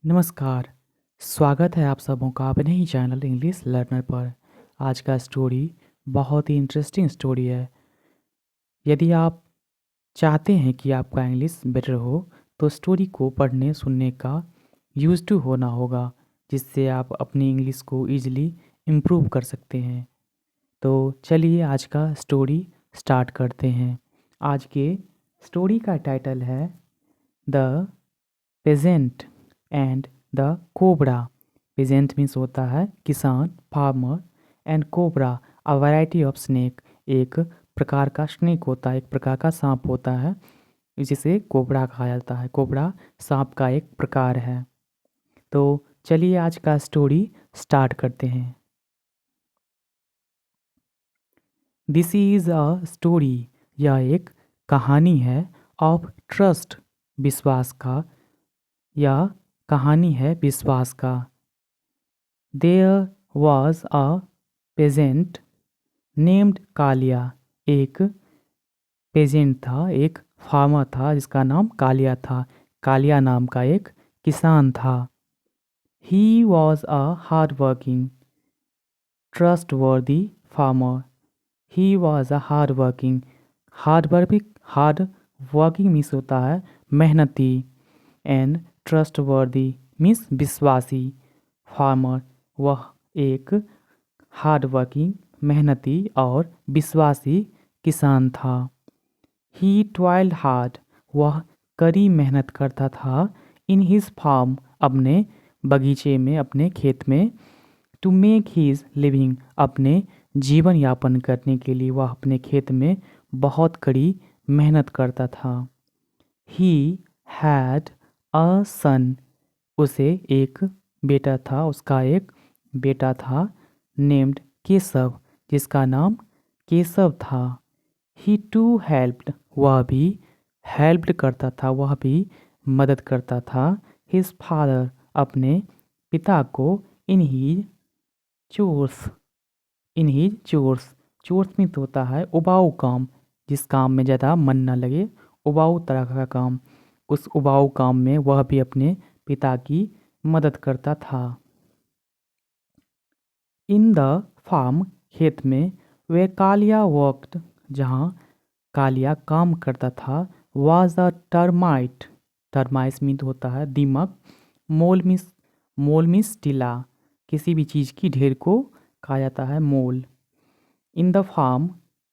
नमस्कार। स्वागत है आप सबों का अपने ही चैनल इंग्लिश लर्नर पर। आज का स्टोरी बहुत ही इंटरेस्टिंग स्टोरी है। यदि आप चाहते हैं कि आपका इंग्लिश बेटर हो तो स्टोरी को पढ़ने सुनने का यूज टू होना होगा, जिससे आप अपनी इंग्लिश को ईजिली इम्प्रूव कर सकते हैं। तो चलिए आज का स्टोरी स्टार्ट करते हैं। आज के स्टोरी का टाइटल है the peasant and the cobra. Peasant means होता है किसान, farmer, and cobra a variety of snake. एक प्रकार का स्नेक होता है, एक प्रकार का सांप होता है, जिसे कोबरा कहा जाता है। कोबरा सांप का एक प्रकार है। तो चलिए आज का स्टोरी स्टार्ट करते हैं। This is a story. यह एक कहानी है ऑफ ट्रस्ट, विश्वास का। यह कहानी है विश्वास का। There was a peasant named Kaliya. एक पेजेंट था, एक फार्मर था जिसका नाम कालिया था। कालिया नाम का एक किसान था। He was a hard-working, trustworthy farmer. He was a hard working means होता है मेहनती, एंड ट्रस्टवर्दी मीन्स विश्वासी। फार्मर वह एक हार्ड वर्किंग, मेहनती और विश्वासी किसान था। ही टॉयल्ड हार्ड, वह कड़ी मेहनत करता था। इन हिज फार्म, अपने बगीचे में, अपने खेत में। टू मेक हिज लिविंग, अपने जीवन यापन करने के लिए वह अपने खेत में बहुत कड़ी मेहनत करता था। ही हैड अ सन, उसे एक बेटा था, उसका एक बेटा था। नेम्ड केशव, जिसका नाम केशव था। ही टू हेल्प्ड, वह भी हेल्प्ड करता था, वह भी मदद करता था। हिज फादर, अपने पिता को। इन ही चोर्स, इन ही चोर्स। चोर्स मीन्स होता है उबाऊ काम, जिस काम में ज़्यादा मन न लगे, उबाऊ तरह का काम। उस उबाऊ काम में वह भी अपने पिता की मदद करता था। इन द फार्म, खेत में। वे कालिया वर्कड, जहाँ कालिया काम करता था। Was a termite, termite means होता है दीमक। मोल मीन्स टीला, किसी भी चीज़ की ढेर को कहा जाता है mole. In the farm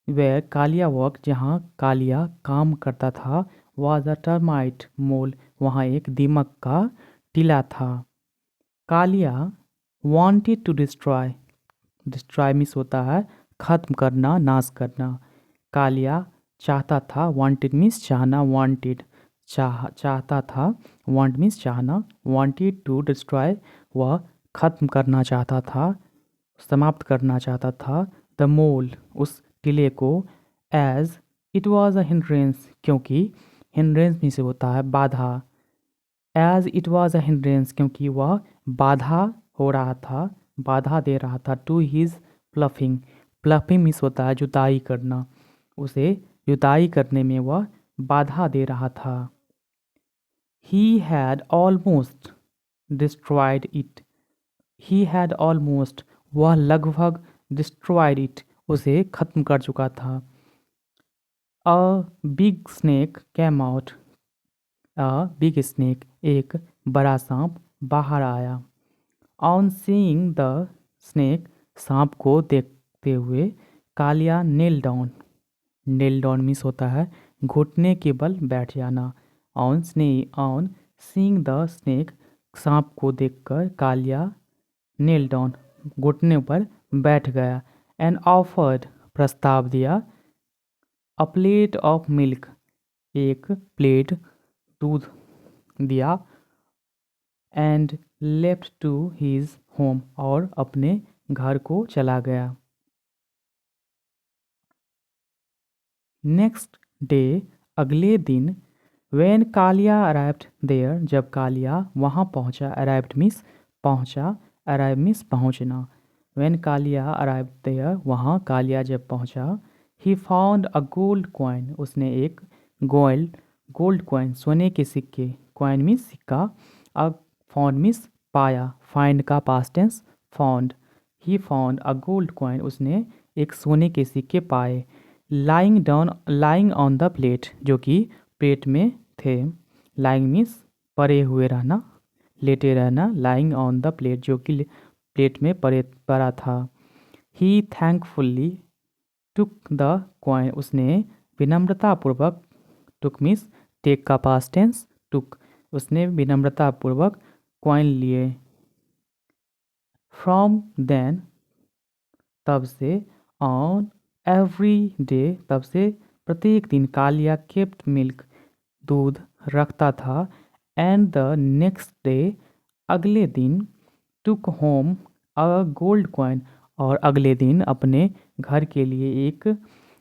where Kalia work, जहाँ कालिया काम करता था। वाज अ टर्माइट मोल, वहाँ एक दीमक का टीला था। Kaliya wanted to destroy, destroy means होता है खत्म करना, नाश करना। कालिया चाहता था, वांटेड मीन्स चाहना, वांटेड चाहता था, वांट मीन्स चाहना, वांटेड टू डिस्ट्रॉय वह खत्म करना चाहता था, समाप्त करना चाहता था। द मोल, उस किले को। As it was a hindrance, क्योंकि हिंड्रेंस में से होता है बाधा। As it was a hindrance, क्योंकि वह बाधा हो रहा था, बाधा दे रहा था। To his ploughing, ploughing means होता है जुताई करना, उसे जुताई करने में वह बाधा दे रहा था। He had almost destroyed it, he had almost, वह लगभग डिस्ट्रॉयड इट, उसे खत्म कर चुका था। A big snake came out, a big snake, एक बड़ा सांप बाहर आया। ऑन सीइंग द स्नेक, सांप को देखते हुए। Kaliya knelt down, knelt down means होता है घुटने के बल बैठ जाना। ऑन सीइंग द स्नेक, सांप को देखकर कालिया नेल डाउन, घुटने पर बैठ गया। एंड ऑफर्ड, प्रस्ताव दिया। अ प्लेट ऑफ मिल्क, एक प्लेट दूध दिया। And left to his home, और अपने घर को चला गया। नेक्स्ट डे, अगले दिन। वेन कालिया अराइव्ड देयर, जब कालिया वहाँ पहुँचा। अराइव्ड मीन्स पहुँचा, अराइव मीन्स पहुँचना। वेन कालिया अराइव्ड देयर, वहाँ कालिया जब पहुँचा। ही फाउंड अ गोल्ड कॉइन, उसने एक गोल्ड कॉइन, सोने के सिक्के, कॉइन मीन्स सिक्का। अ फाउंड मीन्स पाया, फाइंड का past tense found. He found a gold coin, उसने एक सोने के सिक्के पाए। लाइंग ऑन द प्लेट, जो कि प्लेट में थे। लाइंग मीन्स पड़े हुए रहना, लेटे रहना। लाइंग ऑन द प्लेट, जो कि प्लेट में पड़ा था। ही थैंकफुल्ली टुक द कॉइन, उसने विनम्रतापूर्वक, टुक मीन्स टेक का पास्ट टेंस टुक, उसने विनम्रतापूर्वक कॉइन लिए। फ्रॉम देन, तब से, ऑन एवरी डे, तब से प्रत्येक दिन, कालिया केप्ट मिल्क, दूध रखता था। एंड द नेक्स्ट डे, अगले दिन, टुक होम अ गोल्ड कॉइन, और अगले दिन अपने घर के लिए एक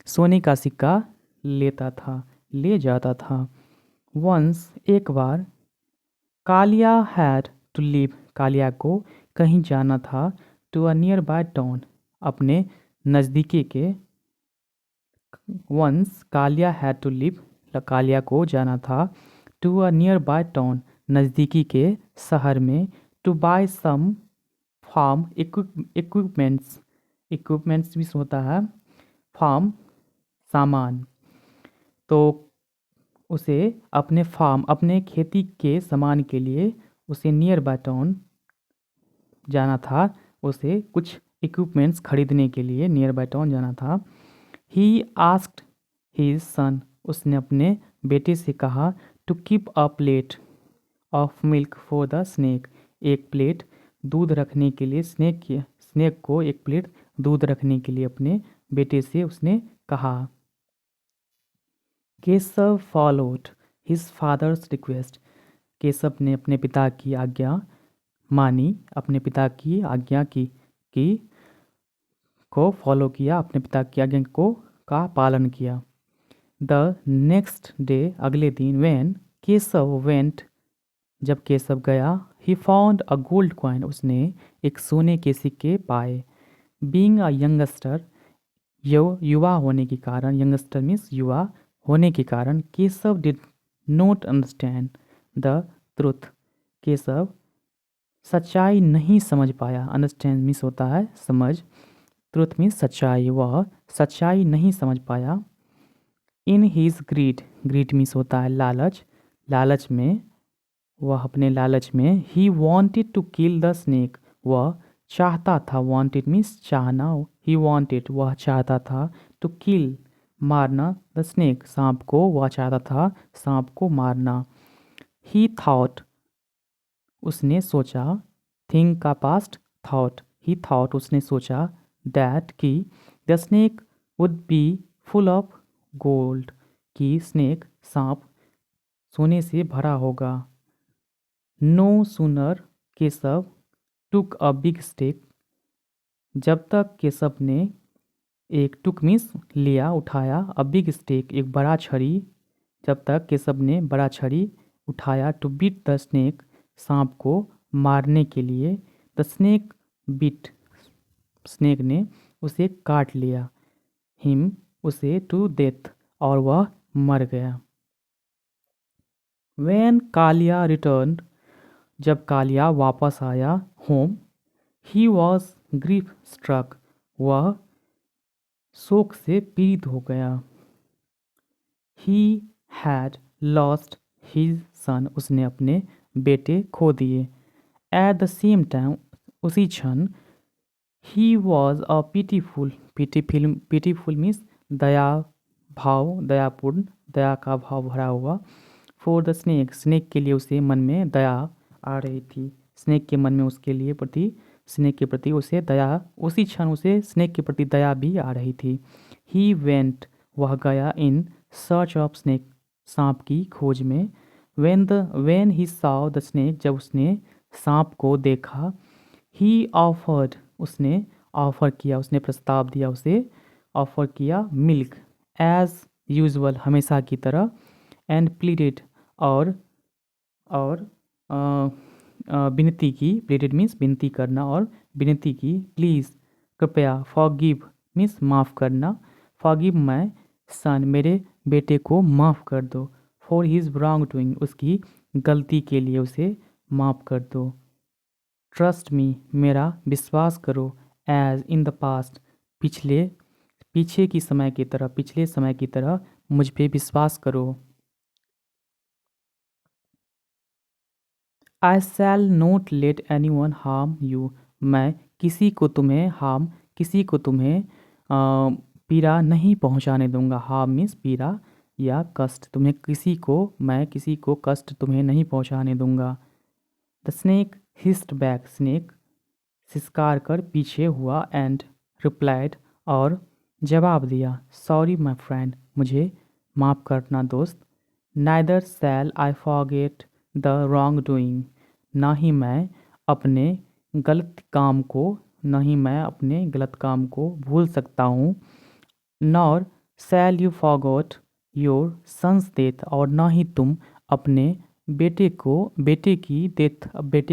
सोने का सिक्का ले जाता था। वंस, एक बार, Kalia had to leave, Kalia को कहीं जाना था। To a nearby town, अपने नज़दीकी के। Once Kalia had to leave, Kalia को जाना था। To a nearby town, नज़दीकी के शहर में। To buy some farm equipments, equipments भी होता है फार्म, सामान। तो उसे अपने फार्म, अपने खेती के सामान के लिए उसे नियर बाय टाउन जाना था। उसे कुछ इक्विपमेंट्स खरीदने के लिए नियर बाय टाउन जाना था। ही आस्क्ड हिज सन, उसने अपने बेटे से कहा। To keep a plate of milk for the snake, एक प्लेट दूध रखने के लिए स्नेक को एक प्लेट दूध रखने के लिए अपने बेटे से उसने कहा। Keshav followed his father's request, Keshav ने अपने पिता की आज्ञा मानी, अपने पिता की आज्ञा की को फॉलो किया, अपने पिता की आज्ञा को का पालन किया। द नेक्स्ट डे, अगले दिन, वेन केशव वेंट, जब केशव गया। ही फाउंड अ गोल्ड कॉइन, उसने एक सोने के सिक्के पाए। बीइंग अ यंगस्टर, युवा होने के कारण, यंगस्टर मीन्स युवा होने के कारण, Keshav did not understand the truth, Keshav सच्चाई नहीं समझ पाया। अंडरस्टैंड मीन्स होता है समझ, ट्रुथ मीन्स सच्चाई, वह सच्चाई नहीं समझ पाया। In his greed, greed means होता है लालच, लालच में, वह अपने लालच में। He wanted to kill the snake, वह चाहता था, वॉन्टेड मीन्स चाहना, ही वॉन्टेड वह चाहता था। टू किल मारना, द स्नेक सांप को, वह चाहता था सांप को मारना। ही थॉट, उसने सोचा। थिंक का पास्ट थॉट, ही थॉट उसने सोचा। दैट कि the snake would be full of gold, कि स्नेक सांप सोने से भरा होगा। No sooner Keshav took a big stake, जब तक केशव ने एक टुक मीन्स लिया, उठाया, अ बिग स्टेक एक बड़ा छड़ी, जब तक केशव ने बड़ा छड़ी उठाया। टू बीट द स्नेक, सांप को मारने के लिए। द स्नेक बीट, स्नेक ने उसे काट लिया। हिम, उसे, टू डेथ, और वह मर गया। When कालिया returned, जब कालिया वापस आया home, he was grief struck, वह शोक से पीड़ित हो गया। He had lost his son, उसने अपने बेटे खो दिए। At the same time, उसी क्षण, he was a pitiful means दया भाव, दयापूर्ण, दया का भाव भरा हुआ। फॉर द स्नेक, स्नेक के लिए उसे मन में दया आ रही थी, स्नेक के मन में उसके लिए प्रति, स्नेक के प्रति उसे दया, उसी क्षण उसे स्नेक के प्रति दया भी आ रही थी। ही वेंट, वह गया। इन सर्च ऑफ स्नेक, सांप की खोज में। When he saw the snake, जब उसने सांप को देखा। ही ऑफर्ड, उसने ऑफर किया, उसने प्रस्ताव दिया, उसे ऑफर किया मिल्क, एज यूजुअल, हमेशा की तरह। एंड प्लीडेड, और विनती की, प्लीडेड मीन्स विनती करना, और विनती की। प्लीज़, कृपया, फॉरगिव मीन्स माफ़ करना, फॉरगिव माय सन, मेरे बेटे को माफ़ कर दो। फॉर हिज रॉन्ग डूइंग, उसकी गलती के लिए उसे माफ़ कर दो। ट्रस्ट मी, मेरा विश्वास करो। एज इन द पास्ट, पिछले समय की तरह मुझ पे विश्वास करो। I shall not let anyone harm you, मैं किसी को तुम्हें पीड़ा नहीं पहुंचाने दूंगा। हार्म मीन्स पीड़ा या कष्ट, मैं किसी को कष्ट तुम्हें नहीं पहुंचाने दूंगा। द स्नेक हिस्ड बैक, स्नेक सिसकार कर पीछे हुआ। एंड रिप्लाइड, और जवाब दिया। सॉरी माई फ्रेंड, मुझे माफ़ करना दोस्त। Neither shall I forget the wrong doing, ना ही मैं अपने गलत काम को भूल सकता हूँ। Nor shall you forgot your son's death, और ना ही तुम अपने बेटे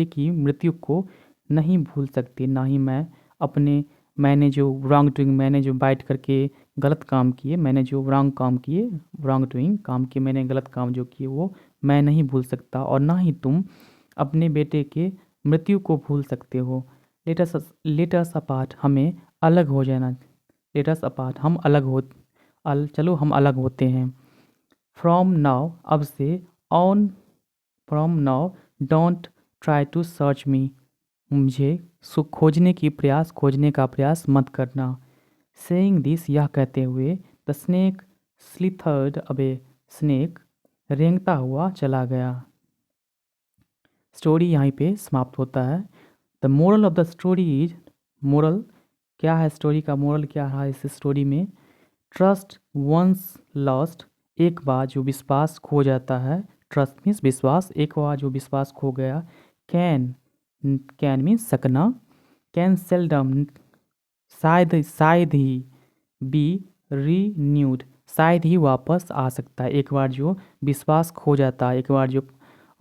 की मृत्यु को नहीं भूल सकते। ना ही मैंने जो रॉन्ग डूइंग, मैंने जो बाइट करके गलत काम किए, मैंने जो रॉन्ग डूइंग काम किए, मैंने गलत काम जो किए वो मैं नहीं भूल सकता, और ना ही तुम अपने बेटे के मृत्यु को भूल सकते हो। लेटस अपार्ट, हमें अलग हो जाना। लेटस अपार्ट, चलो हम अलग होते हैं। फ्रॉम नाउ, अब से। On, from now don't try to search me, मुझे खोजने का प्रयास मत करना। सेइंग दिस, यह कहते हुए, द स्नेक स्लिथर्ड अवे, स्नेक रेंगता हुआ चला गया। स्टोरी यहाँ पे समाप्त होता है। The moral of the story is, moral क्या है, स्टोरी का मोरल क्या रहा इस स्टोरी में? ट्रस्ट वंस लॉस्ट, एक बार जो विश्वास खो जाता है। ट्रस्ट मीन्स विश्वास, एक बार जो विश्वास खो गया। कैन, कैन मीन्स सकना। कैन सेल्डम, शायद ही। बी रीन्यूड, शायद ही वापस आ सकता है। एक बार जो विश्वास खो जाता है, एक बार जो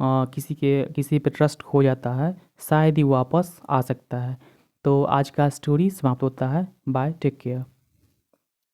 किसी पे ट्रस्ट खो जाता है, शायद ही वापस आ सकता है। तो आज का स्टोरी समाप्त होता है। Bye, take care.